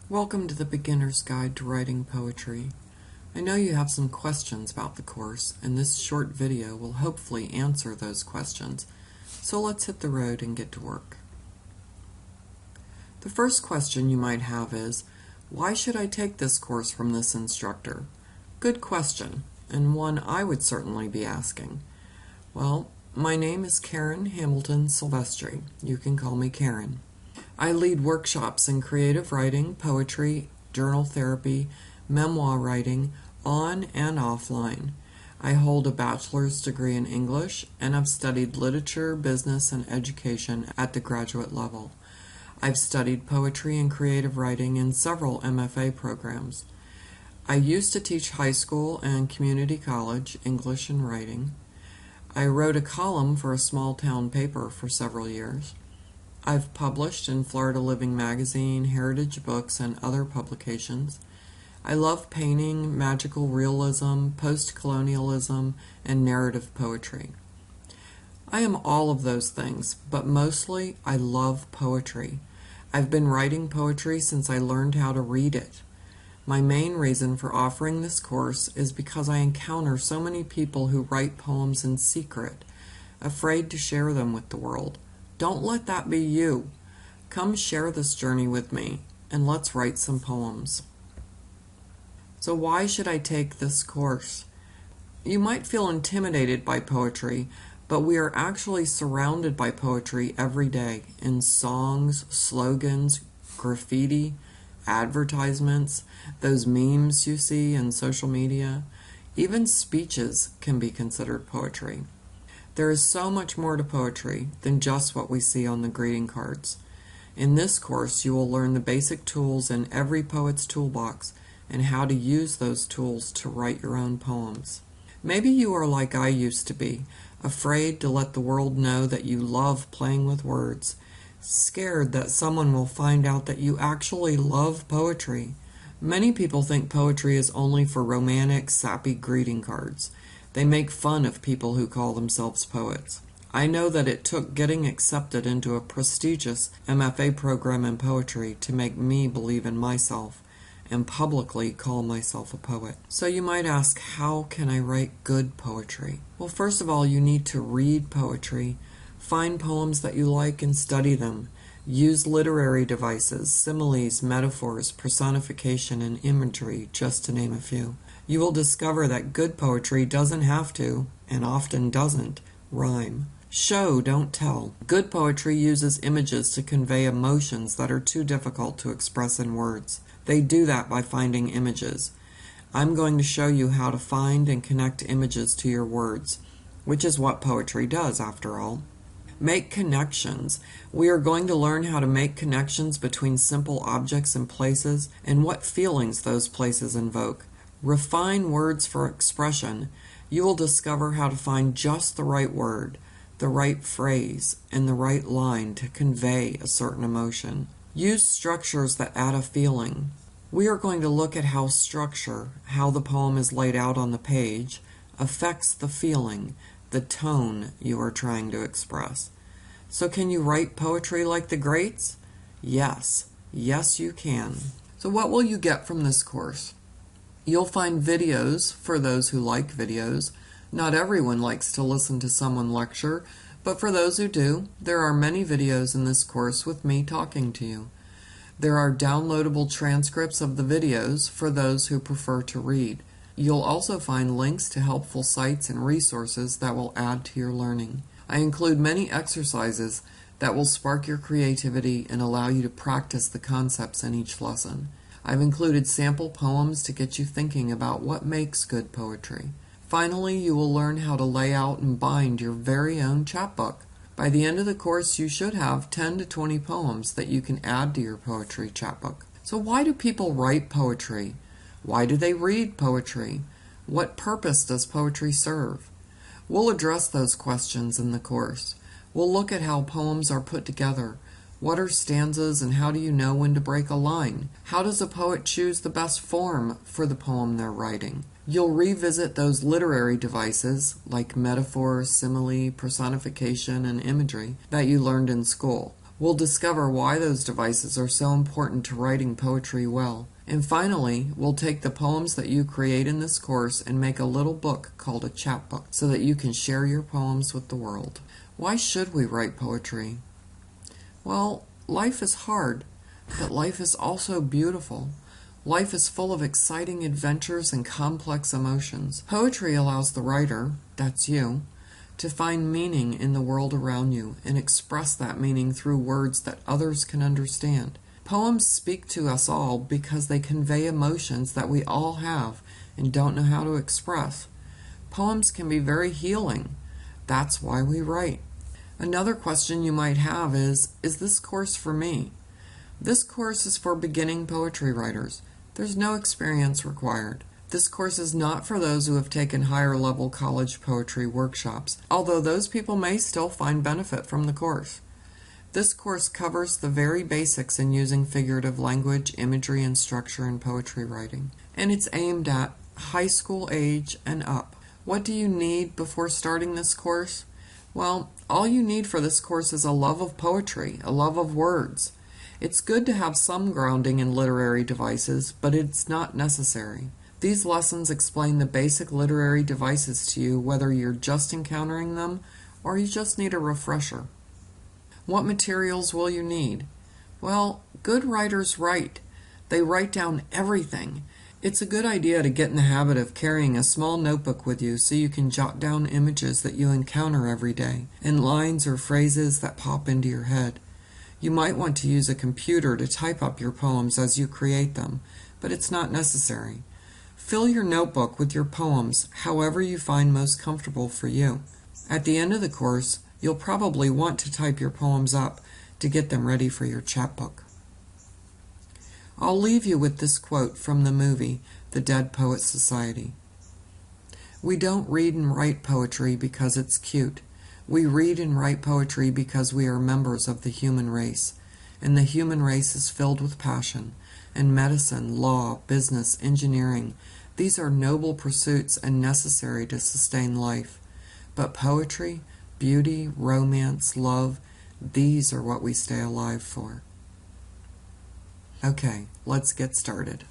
Welcome to the Beginner's Guide to Writing Poetry. I know you have some questions about the course, and this short video will hopefully answer those questions. So let's hit the road and get to work. The first question you might have is, why should I take this course from this instructor? Good question, and one I would certainly be asking. Well, my name is Karen Hamilton Silvestri. You can call me Karen. I lead workshops in creative writing, poetry, journal therapy, memoir writing, on and offline. I hold a bachelor's degree in English, and I've studied literature, business, and education at the graduate level. I've studied poetry and creative writing in several MFA programs. I used to teach high school and community college English and writing. I wrote a column for a small town paper for several years. I've published in Florida Living Magazine, Heritage Books, and other publications. I love painting, magical realism, post-colonialism, and narrative poetry. I am all of those things, but mostly I love poetry. I've been writing poetry since I learned how to read it. My main reason for offering this course is because I encounter so many people who write poems in secret, afraid to share them with the world. Don't let that be you. Come share this journey with me, and let's write some poems. So why should I take this course? You might feel intimidated by poetry, but we are actually surrounded by poetry every day in songs, slogans, graffiti, advertisements, those memes you see in social media. Even speeches can be considered poetry. There is so much more to poetry than just what we see on the greeting cards. In this course, you will learn the basic tools in every poet's toolbox and how to use those tools to write your own poems. Maybe you are like I used to be, afraid to let the world know that you love playing with words, scared that someone will find out that you actually love poetry. Many people think poetry is only for romantic, sappy greeting cards. They make fun of people who call themselves poets. I know that it took getting accepted into a prestigious MFA program in poetry to make me believe in myself and publicly call myself a poet. So you might ask, how can I write good poetry? Well, first of all, you need to read poetry, find poems that you like and study them. Use literary devices, similes, metaphors, personification, and imagery, just to name a few. You will discover that good poetry doesn't have to, and often doesn't, rhyme. Show, don't tell. Good poetry uses images to convey emotions that are too difficult to express in words. They do that by finding images. I'm going to show you how to find and connect images to your words, which is what poetry does, after all. Make connections. We are going to learn how to make connections between simple objects and places and what feelings those places invoke. Refine words for expression. You will discover how to find just the right word, the right phrase, and the right line to convey a certain emotion. Use structures that add a feeling. We are going to look at how structure, how the poem is laid out on the page, affects the feeling, the tone you are trying to express. So can you write poetry like the greats? Yes. Yes, you can. So what will you get from this course? You'll find videos for those who like videos. Not everyone likes to listen to someone lecture, but for those who do, there are many videos in this course with me talking to you. There are downloadable transcripts of the videos for those who prefer to read. You'll also find links to helpful sites and resources that will add to your learning. I include many exercises that will spark your creativity and allow you to practice the concepts in each lesson. I've included sample poems to get you thinking about what makes good poetry. Finally, you will learn how to lay out and bind your very own chapbook. By the end of the course, you should have 10 to 20 poems that you can add to your poetry chapbook. So why do people write poetry? Why do they read poetry? What purpose does poetry serve? We'll address those questions in the course. We'll look at how poems are put together. What are stanzas, and how do you know when to break a line? How does a poet choose the best form for the poem they're writing? You'll revisit those literary devices, like metaphor, simile, personification, and imagery, that you learned in school. We'll discover why those devices are so important to writing poetry well. And finally, we'll take the poems that you create in this course and make a little book called a chapbook so that you can share your poems with the world. Why should we write poetry? Well, life is hard, but life is also beautiful. Life is full of exciting adventures and complex emotions. Poetry allows the writer, that's you, to find meaning in the world around you and express that meaning through words that others can understand. Poems speak to us all because they convey emotions that we all have and don't know how to express. Poems can be very healing. That's why we write. Another question you might have is this course for me? This course is for beginning poetry writers. There's no experience required. This course is not for those who have taken higher-level college poetry workshops, although those people may still find benefit from the course. This course covers the very basics in using figurative language, imagery, and structure in poetry writing, and it's aimed at high school age and up. What do you need before starting this course? Well, all you need for this course is a love of poetry, a love of words. It's good to have some grounding in literary devices, but it's not necessary. These lessons explain the basic literary devices to you whether you're just encountering them or you just need a refresher. What materials will you need? Well, good writers write. They write down everything. It's a good idea to get in the habit of carrying a small notebook with you so you can jot down images that you encounter every day and lines or phrases that pop into your head. You might want to use a computer to type up your poems as you create them, but it's not necessary. Fill your notebook with your poems however you find most comfortable for you. At the end of the course, you'll probably want to type your poems up to get them ready for your chapbook. I'll leave you with this quote from the movie The Dead Poets Society. We don't read and write poetry because it's cute. We read and write poetry because we are members of the human race, and the human race is filled with passion, and medicine, law, business, engineering. These are noble pursuits and necessary to sustain life. But poetry, beauty, romance, love, these are what we stay alive for. Okay, let's get started.